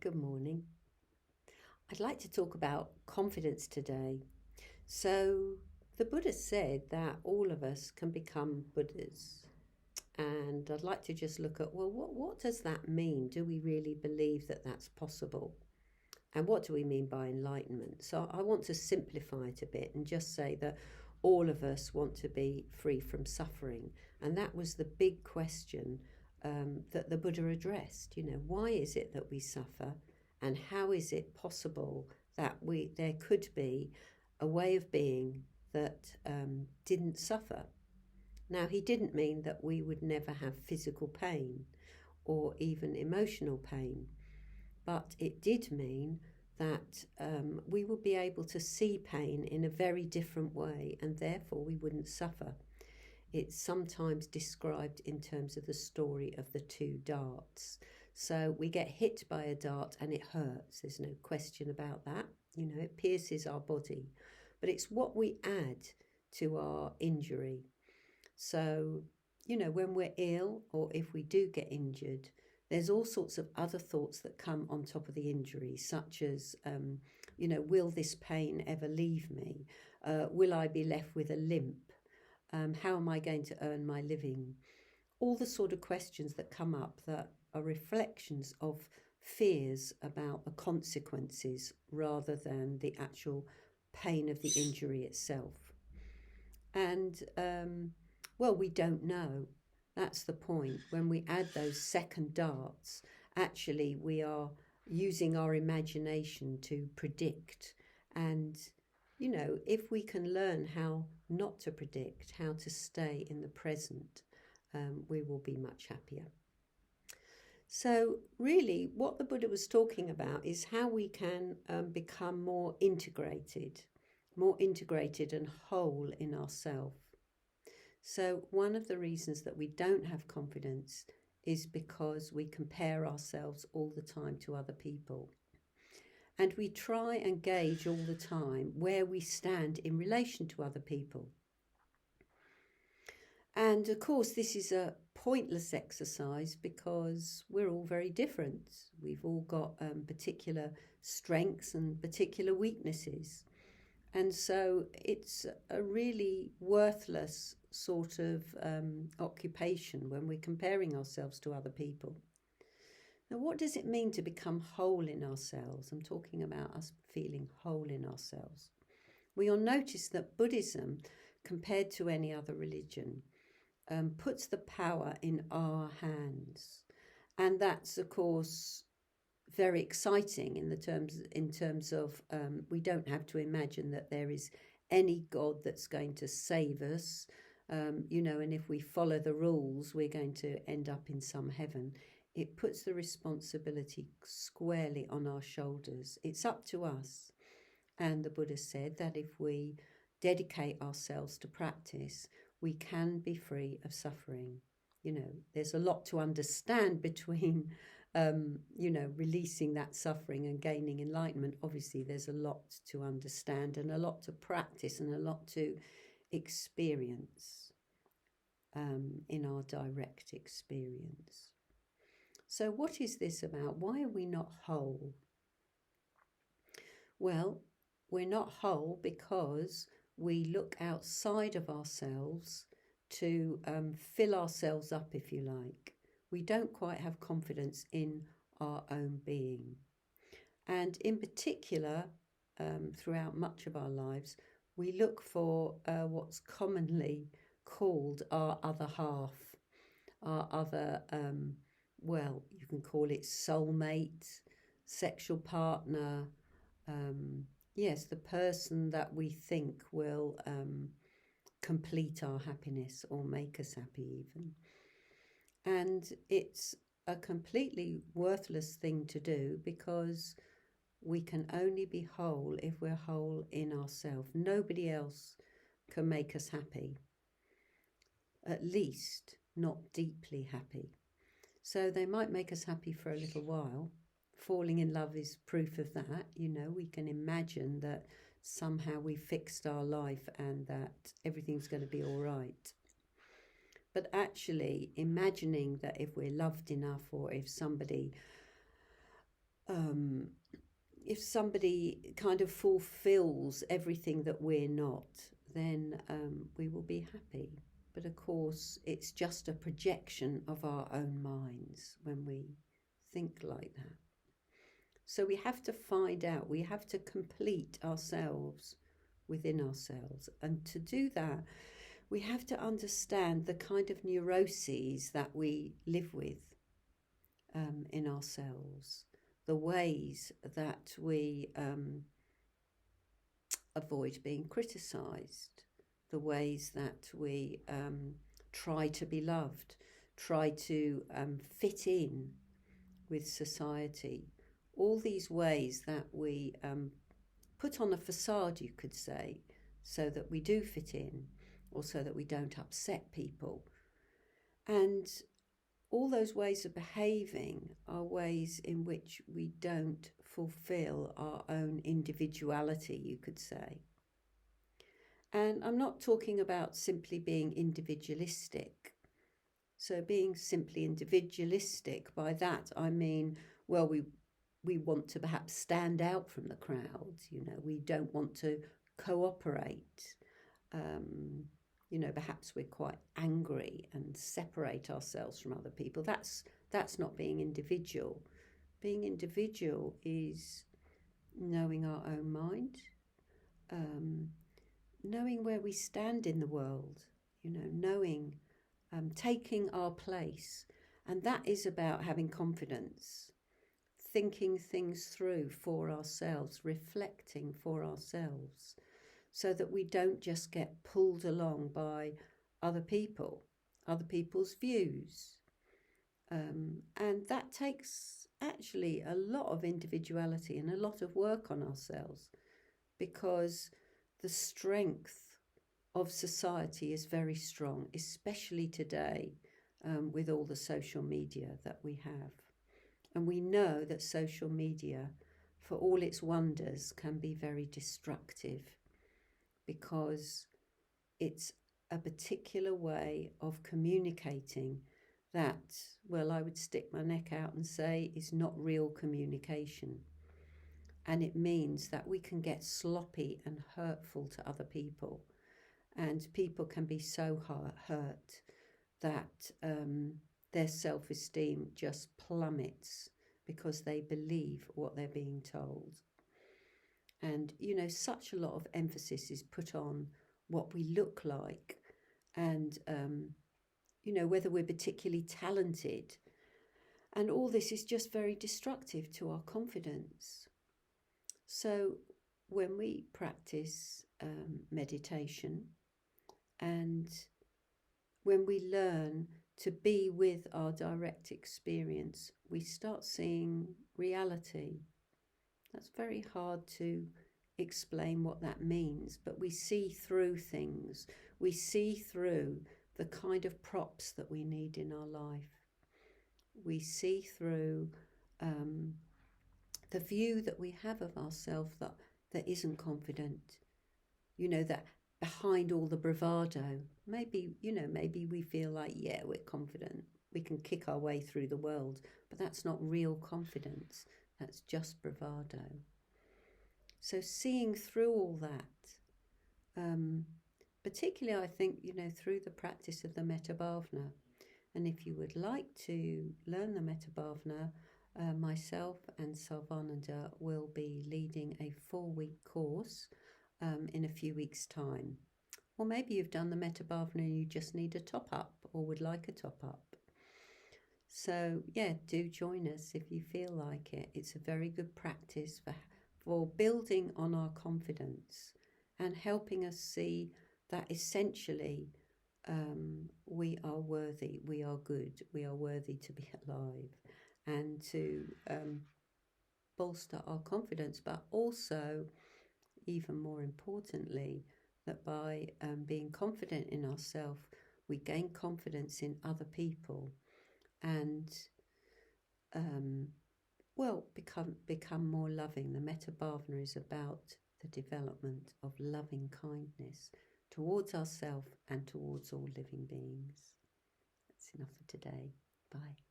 Good morning. I'd like to talk about confidence today. So, the Buddha said that all of us can become Buddhas. And I'd like to just look at, well, what does that mean? Do we really believe that that's possible? And what do we mean by enlightenment? So, I want to simplify it a bit and just say that all of us want to be free from suffering. And that was the big question that the Buddha addressed. Why is it that we suffer? And how is it possible that there could be a way of being that didn't suffer? Now, he didn't mean that we would never have physical pain or even emotional pain, but it did mean that we would be able to see pain in a very different way, and therefore we wouldn't suffer. It's sometimes described in terms of the story of the two darts. So we get hit by a dart and it hurts. There's no question about that. It pierces our body. But it's what we add to our injury. So, when we're ill or if we do get injured, there's all sorts of other thoughts that come on top of the injury, such as, will this pain ever leave me? Will I be left with a limp? How am I going to earn my living? All the sort of questions that come up that are reflections of fears about the consequences rather than the actual pain of the injury itself. And, we don't know. That's the point. When we add those second darts, actually we are using our imagination to predict. And if we can learn how not to predict, how to stay in the present, we will be much happier. So really, what the Buddha was talking about is how we can become more integrated and whole in ourselves. So one of the reasons that we don't have confidence is because we compare ourselves all the time to other people. And we try and gauge all the time where we stand in relation to other people. And of course, this is a pointless exercise because we're all very different. We've all got particular strengths and particular weaknesses. And so it's a really worthless sort of occupation when we're comparing ourselves to other people. Now, what does it mean to become whole in ourselves? I'm talking about us feeling whole in ourselves. We'll notice that Buddhism, compared to any other religion, puts the power in our hands. And that's, of course, very exciting in terms of we don't have to imagine that there is any God that's going to save us, and if we follow the rules, we're going to end up in some heaven. It puts the responsibility squarely on our shoulders. It's up to us. And the Buddha said that if we dedicate ourselves to practice, we can be free of suffering. There's a lot to understand between, releasing that suffering and gaining enlightenment. Obviously, there's a lot to understand and a lot to practice and a lot to experience in our direct experience. So what is this about? Why are we not whole? Well, we're not whole because we look outside of ourselves to fill ourselves up, if you like. We don't quite have confidence in our own being. And in particular, throughout much of our lives, we look for what's commonly called our other half, our other, you can call it soulmate, sexual partner, yes, the person that we think will complete our happiness or make us happy even. And it's a completely worthless thing to do because we can only be whole if we're whole in ourselves. Nobody else can make us happy, at least not deeply happy. So they might make us happy for a little while. Falling in love is proof of that. We can imagine that somehow we fixed our life and that everything's going to be all right. But actually imagining that if we're loved enough or if somebody um, if somebody kind of fulfills everything that we're not, then we will be happy. But of course, it's just a projection of our own minds when we think like that. So we have to find out, we have to complete ourselves within ourselves. And to do that, we have to understand the kind of neuroses that we live with in ourselves, the ways that we avoid being criticised, the ways that we try to be loved, try to fit in with society. All these ways that we put on a facade, you could say, so that we do fit in, or so that we don't upset people. And all those ways of behaving are ways in which we don't fulfill our own individuality, you could say. And I'm not talking about simply being individualistic. So being simply individualistic, by that I mean, well, we want to perhaps stand out from the crowd, we don't want to cooperate. Perhaps we're quite angry and separate ourselves from other people. That's not being individual. Being individual is knowing our own mind, knowing where we stand in the world, knowing, taking our place. And that is about having confidence, thinking things through for ourselves, reflecting for ourselves, so that we don't just get pulled along by other people, other people's views. And that takes actually a lot of individuality and a lot of work on ourselves, because the strength of society is very strong, especially today with all the social media that we have. And we know that social media, for all its wonders, can be very destructive, because it's a particular way of communicating that, well, I would stick my neck out and say is not real communication. And it means that we can get sloppy and hurtful to other people. And people can be so hurt that their self-esteem just plummets because they believe what they're being told. And, such a lot of emphasis is put on what we look like and, whether we're particularly talented. And all this is just very destructive to our confidence. So when we practice meditation, and when we learn to be with our direct experience, we start seeing reality. That's very hard to explain what that means, but we see through things. We see through the kind of props that we need in our life. We see through the view that we have of ourselves that isn't confident, that behind all the bravado, maybe we feel like, yeah, we're confident, we can kick our way through the world, but that's not real confidence. That's just bravado. So seeing through all that, particularly I think, through the practice of the Metta Bhavana. And if you would like to learn the Metta Bhavana, myself and Sarvananda will be leading a 4-week course in a few weeks' time. Or maybe you've done the Metta Bhavana and you just need a top-up or would like a top-up. So, yeah, do join us if you feel like it. It's a very good practice for building on our confidence and helping us see that essentially we are worthy, we are good, we are worthy to be alive, and to bolster our confidence, but also, even more importantly, that by being confident in ourselves, we gain confidence in other people and become more loving. The Metta Bhavana is about the development of loving kindness towards ourselves and towards all living beings. That's enough for today. Bye.